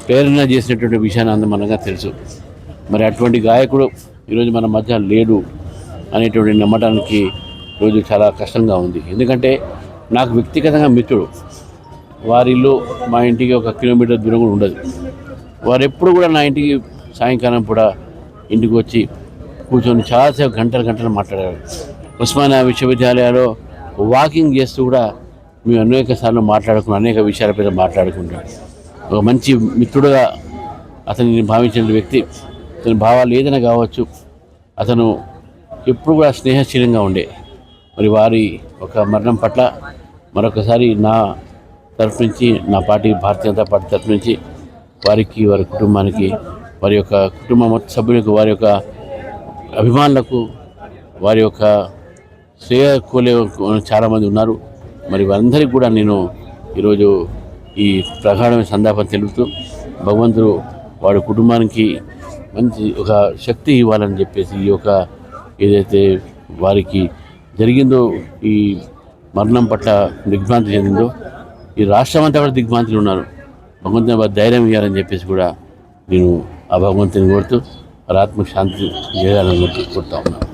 ప్రేరణ చేసినటువంటి విషయాన్ని అందమనగా తెలుసు. మరి అటువంటి గాయకుడు ఈరోజు మన మధ్య లేడు అనేటువంటి నమ్మటానికి రోజు చాలా కష్టంగా ఉంది. ఎందుకంటే నాకు వ్యక్తిగతంగా మిత్రుడు, వారి ఇల్లు మా ఇంటికి 1 కిలోమీటర్ దూరం కూడా ఉండదు. వారు ఎప్పుడు కూడా నా ఇంటికి సాయంకాలం కూడా ఇంటికి వచ్చి కూర్చొని చాలాసేపు గంటలు మాట్లాడారు. ఉస్మానియా విశ్వవిద్యాలయంలో వాకింగ్ చేస్తూ కూడా మేము అనేక సార్లు మాట్లాడుకున్నాం, అనేక విషయాలపై మాట్లాడుకుంటాం. ఒక మంచి మిత్రుడుగా అతన్ని భావించిన వ్యక్తి. అతని భావాలు ఏదైనా కావచ్చు, అతను ఎప్పుడు కూడా స్నేహశీలంగా ఉండే. మరి వారి ఒక మరణం పట్ల మరొకసారి నా తరఫు నుంచి, నా పార్టీ భారతీయ జనతా పార్టీ తరఫు నుంచి వారికి, వారి కుటుంబానికి, వారి యొక్క కుటుంబ సభ్యులకు, వారి యొక్క అభిమానులకు, వారి యొక్క శ్రేయ కోలే చాలామంది ఉన్నారు. మరి వారందరికీ కూడా నేను ఈరోజు ఈ ప్రగాఢమైన సంతాపం తెలుపుతూ, భగవంతుడు వాడి కుటుంబానికి మంచి ఒక శక్తి ఇవ్వాలని చెప్పేసి, ఈ యొక్క ఏదైతే వారికి జరిగిందో, ఈ మరణం పట్ల దిగ్భ్రాంతి చెందిందో, ఈ రాష్ట్రం అంతా కూడా దిగ్భ్రాంతిలో ఉన్నారు. భగవంతుని వారి ధైర్యం ఇవ్వాలని చెప్పేసి కూడా నేను ఆ భగవంతుని కోరుతూ వారి ఆత్మకు శాంతి చేయాలని కోరుతా ఉన్నాను.